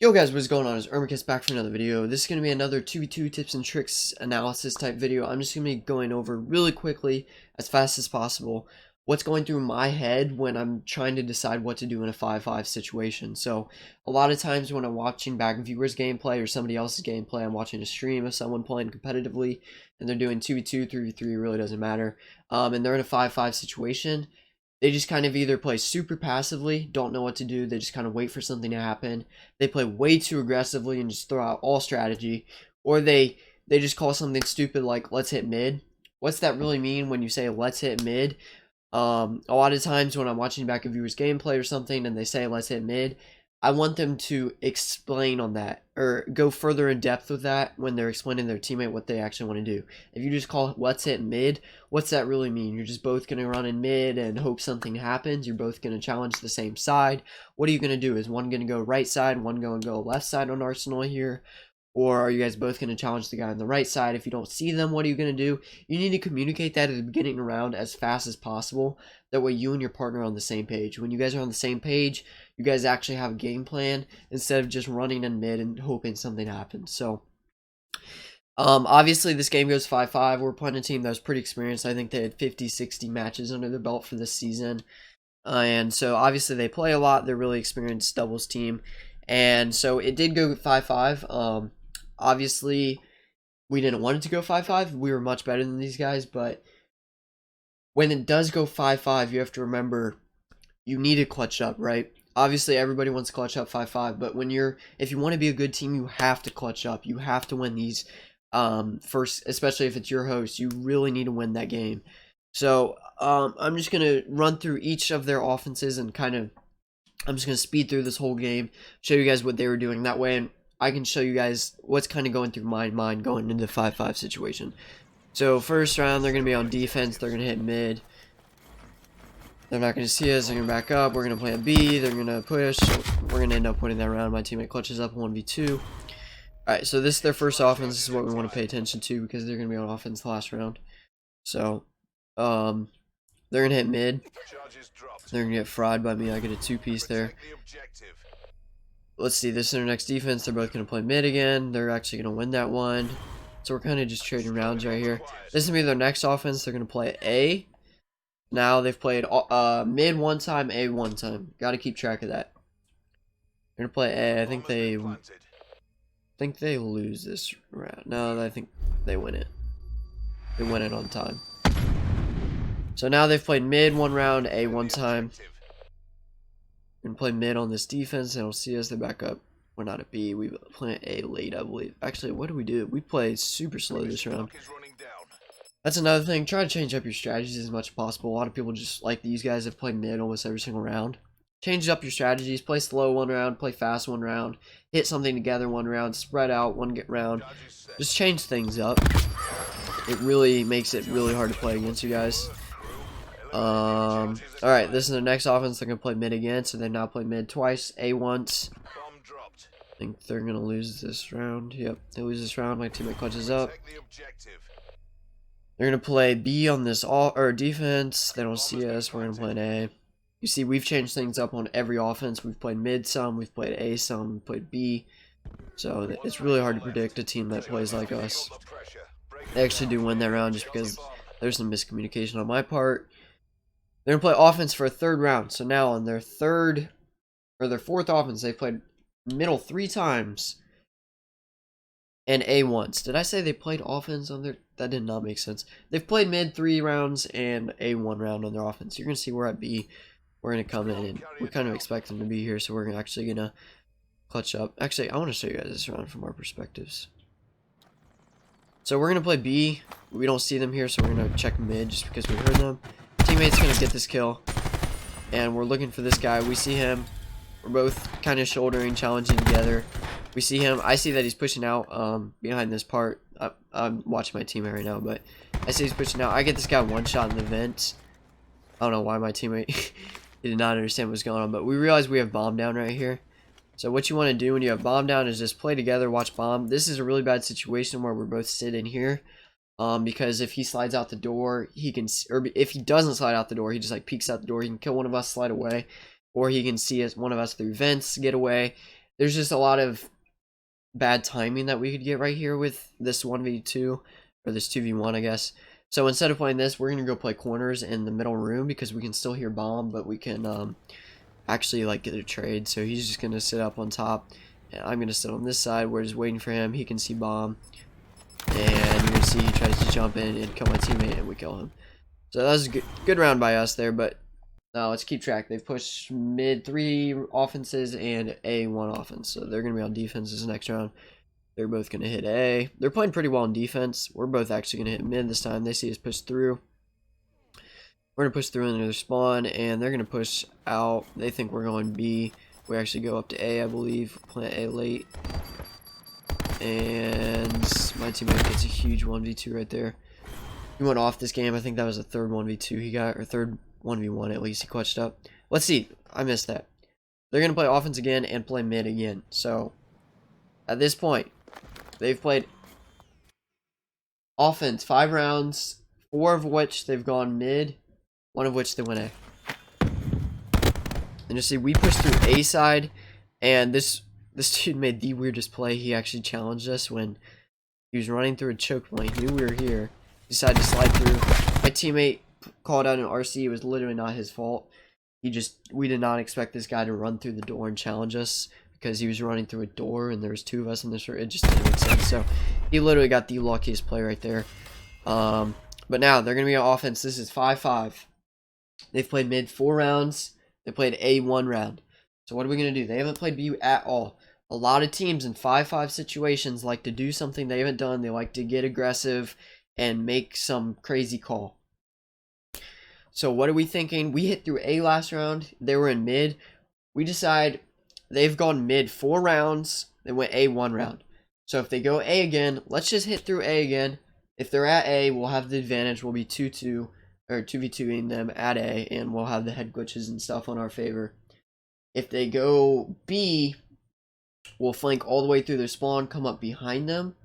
Yo guys, what's going on? It's Irmocus back for another video. This is going to be another 2v2 tips and tricks analysis type video. I'm just going to be going over really quickly, as fast as possible, what's going through my head when I'm trying to decide what to do in a 5-5 situation. So, a lot of times when I'm watching back viewers gameplay or somebody else's gameplay, I'm watching a stream of someone playing competitively, and they're doing 2v2, 3v3, really doesn't matter, and they're in a 5-5 situation. They just kind of either play super passively, don't know what to do, they just kind of wait for something to happen. They play way too aggressively and just throw out all strategy. Or they just call something stupid like, let's hit mid. What's that really mean when you say, let's hit mid? A lot of times when I'm watching back a viewer's gameplay or something and they say, let's hit mid, I want them to explain on that or go further in depth with that when they're explaining to their teammate what they actually want to do. If you just call let's hit mid, what's that really mean? You're just both going to run in mid and hope something happens. You're both going to challenge the same side. What are you going to do? Is one going to go right side, one going to go left side on Arsenal here? Or are you guys both going to challenge the guy on the right side? If you don't see them, what are you going to do? You need to communicate that at the beginning of the round as fast as possible. That way you and your partner are on the same page. When you guys are on the same page, you guys actually have a game plan instead of just running in mid and hoping something happens. So, obviously this game goes 5-5. We're playing a team that was pretty experienced. I think they had 50-60 matches under their belt for this season. And so obviously they play a lot. They're really experienced doubles team. And so it did go 5-5. Obviously, we didn't want it to go 5-5. We were much better than these guys, but when it does go 5-5, you have to remember you need to clutch up, right? Obviously, everybody wants to clutch up 5-5, but if you want to be a good team, you have to clutch up. You have to win these first, especially if it's your host. You really need to win that game. So I'm just gonna run through each of their offenses and I'm just gonna speed through this whole game, show you guys what they were doing. That way, I can show you guys what's kind of going through my mind going into the 5-5 situation. So first round, they're going to be on defense. They're going to hit mid. They're not going to see us. They're going to back up. We're going to play a B. They're going to push. So we're going to end up winning that round. My teammate clutches up 1v2. Alright, so this is their first offense. This is what we want to pay attention to because they're going to be on offense the last round. So, they're going to hit mid. They're going to get fried by me. I get a two-piece there. Let's see, this is their next defense. They're both going to play mid again. They're actually going to win that one. So we're kind of just trading rounds right here. This is going to be their next offense. They're going to play A. Now they've played mid one time, A one time. Got to keep track of that. They're going to play A. I think they lose this round. No, I think they win it. They win it on time. So now they've played mid one round, A one time. We're going to play mid on this defense. They don't see us. They back up. We're not at B. We play A late, I believe. Actually, what do? We play super slow this round. That's another thing. Try to change up your strategies as much as possible. A lot of people just like these guys have played mid almost every single round. Change up your strategies. Play slow one round. Play fast one round. Hit something together one round. Spread out one round. Just change things up. It really makes it really hard to play against you guys. Alright, this is their next offense. They're going to play mid again, so they now play mid twice. A once. I think they're going to lose this round. Yep, they lose this round. My teammate clutches up. They're going to play B on this defense. They don't see us. We're going to play an A. You see, we've changed things up on every offense. We've played mid some. We've played A some. We've played B. So it's really hard to predict a team that plays like us. They actually do win that round just because there's some miscommunication on my part. They're going to play offense for a third round. So now on their fourth offense, they played middle 3 times and A once. Did I say they played offense on their... That did not make sense. They've played mid 3 rounds and A 1 round on their offense. You're going to see we're at B. We're going to come in and we kind of expect them to be here. So we're actually going to clutch up. Actually, I want to show you guys this round from our perspectives. So we're going to play B. We don't see them here, so we're going to check mid just because we heard them. Teammate's going to get this kill. And we're looking for this guy. We see him. We're both kind of shouldering, challenging together. We see him. I see that he's pushing out behind this part. I'm watching my teammate right now, but I see he's pushing out. I get this guy one shot in the vents. I don't know why my teammate did not understand what's going on, but we realize we have bomb down right here. So what you want to do when you have bomb down is just play together, watch bomb. This is a really bad situation where we're both sitting here. Because if he slides out the door, he can, or if he doesn't slide out the door, he just like peeks out the door. He can kill one of us, slide away, or he can see one of us through vents, get away, there's just a lot of bad timing that we could get right here with this 1v2, or this 2v1, I guess. So instead of playing this, we're going to go play corners in the middle room, because we can still hear bomb, but we can actually like get a trade. So he's just going to sit up on top, and I'm going to sit on this side. We're just waiting for him. He can see bomb, and you're going to see he tries to jump in and kill my teammate, and we kill him. So that was a good round by us there, but let's keep track. They've pushed mid 3 offenses and A 1 offense, so they're going to be on defense this next round. They're both going to hit A. They're playing pretty well in defense. We're both actually going to hit mid this time. They see us push through. We're going to push through into their spawn, and they're going to push out. They think we're going B. We actually go up to A, I believe. Plant A late. And my teammate gets a huge 1v2 right there. He went off this game. I think that was the third 1v2 he got, or third 1v1 at least he clutched up. Let's see. I missed that. They're going to play offense again and play mid again. So, at this point, they've played offense 5 rounds, 4 of which they've gone mid, 1 of which they went A. And you see, we pushed through A side, and this dude made the weirdest play. He actually challenged us when he was running through a choke point. He knew we were here. He decided to slide through. My teammate called out an RC. It was literally not his fault. We did not expect this guy to run through the door and challenge us, because he was running through a door and there was 2 of us in this room. It just didn't make sense. So he literally got the luckiest play right there. But now they're going to be on offense. This is 5-5. They've played mid 4 rounds. They played A 1 round. So what are we going to do? They haven't played B at all. A lot of teams in 5-5 situations like to do something they haven't done. They like to get aggressive and make some crazy call. So what are we thinking? We hit through A last round. They were in mid. We decide they've gone mid 4 rounds. They went A 1 round. So if they go A again, let's just hit through A again. If they're at A, we'll have the advantage. We'll be 2-2 or 2v2ing them at A, and we'll have the head glitches and stuff on our favor. If they go B, we'll flank all the way through their spawn, come up behind them,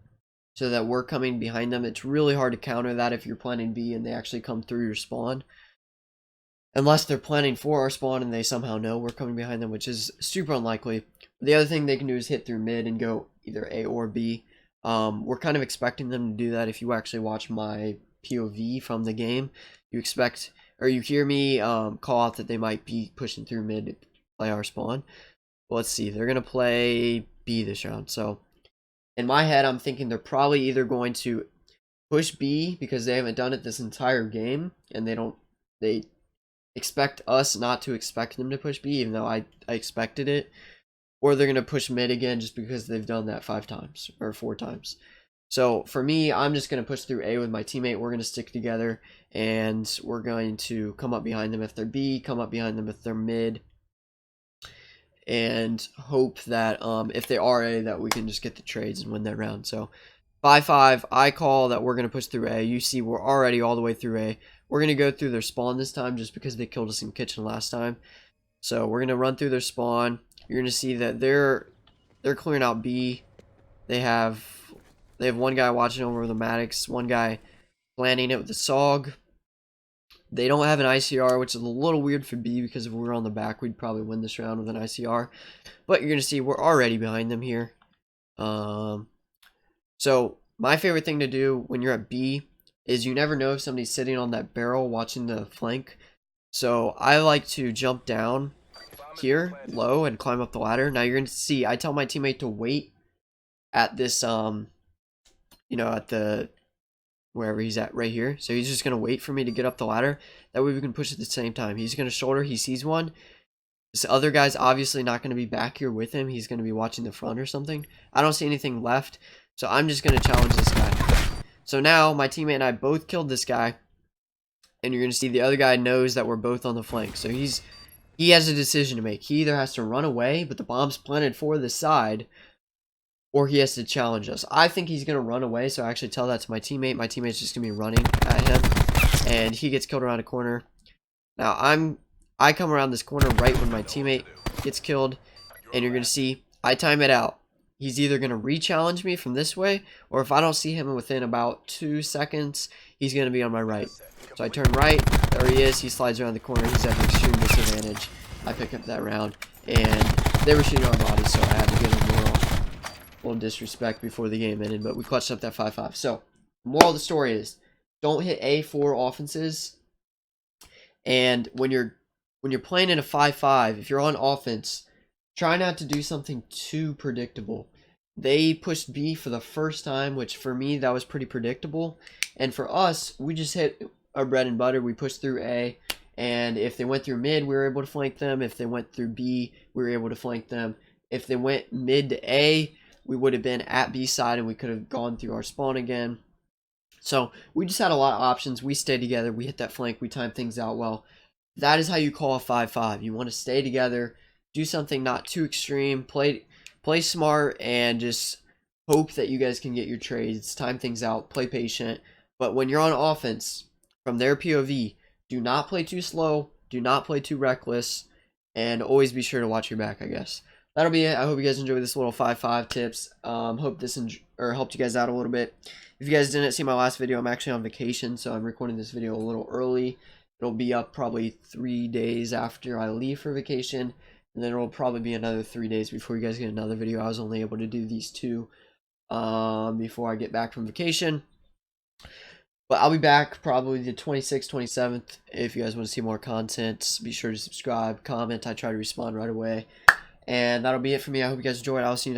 so that we're coming behind them. It's really hard to counter that if you're planning B and they actually come through your spawn. Unless they're planning for our spawn and they somehow know we're coming behind them, which is super unlikely. The other thing they can do is hit through mid and go either A or B. We're kind of expecting them to do that. If you actually watch my POV from the game, you expect, or you hear me call out that they might be pushing through mid to play our spawn. Well, let's see. They're going to play B this round. So in my head, I'm thinking they're probably either going to push B because they haven't done it this entire game, and they expect us not to expect them to push B, even though I expected it. Or they're going to push mid again just because they've done that 5 times or 4 times. So for me, I'm just going to push through A with my teammate. We're going to stick together, and we're going to come up behind them if they're B, come up behind them if they're mid, and hope that if they are A, that we can just get the trades and win that round. So 5-5, I call that we're going to push through A. You see we're already all the way through A. We're going to go through their spawn this time just because they killed us in kitchen last time. So we're going to run through their spawn. You're going to see that they're clearing out B. They have one guy watching over the Maddox, one guy planning it with the SOG. They don't have an ICR, which is a little weird for B, because if we were on the back, we'd probably win this round with an ICR. But you're going to see we're already behind them here. So my favorite thing to do when you're at B is you never know if somebody's sitting on that barrel watching the flank. So I like to jump down here low and climb up the ladder. Now you're going to see I tell my teammate to wait at this you know, at the wherever he's at right here. So he's just going to wait for me to get up the ladder. That way we can push at the same time. He's going to shoulder. He sees one. This other guy's obviously not going to be back here with him. He's going to be watching the front or something. I don't see anything left. So I'm just going to challenge this guy. So now my teammate and I both killed this guy. And you're going to see the other guy knows that we're both on the flank. So he has a decision to make. He either has to run away, but the bomb's planted for the side, or he has to challenge us. I think he's going to run away, so I actually tell that to my teammate. My teammate's just going to be running at him, and he gets killed around a corner. Now, I come around this corner right when my teammate gets killed, and you're going to see I time it out. He's either going to re-challenge me from this way, or if I don't see him within about 2 seconds, he's going to be on my right. So I turn right, there he is, he slides around the corner, he's at an extreme disadvantage. I pick up that round, and they were shooting our bodies, so I had to give them a little disrespect before the game ended, but we clutched up that 5-5. So, moral of the story is, don't hit A4 offenses, and when you're playing in a 5-5, if you're on offense, try not to do something too predictable. They pushed B for the first time, which for me, that was pretty predictable. And for us, we just hit our bread and butter. We pushed through A, and if they went through mid, we were able to flank them. If they went through B, we were able to flank them. If they went mid to A, we would have been at B side, and we could have gone through our spawn again. So we just had a lot of options. We stayed together. We hit that flank. We timed things out well. That is how you call a 5-5. You want to stay together, do something not too extreme, play smart, and just hope that you guys can get your trades, time things out, play patient. But when you're on offense, from their POV, do not play too slow, do not play too reckless, and always be sure to watch your back, I guess. That'll be it. I hope you guys enjoyed this little 5-5 tips. Hope this helped you guys out a little bit. If you guys didn't see my last video, I'm actually on vacation, so I'm recording this video a little early. It'll be up probably 3 days after I leave for vacation, and then it'll probably be another 3 days before you guys get another video. I was only able to do these two before I get back from vacation. But I'll be back probably the 26th, 27th. If you guys want to see more content, be sure to subscribe, comment. I try to respond right away. And that'll be it for me. I hope you guys enjoyed. I'll see you next time.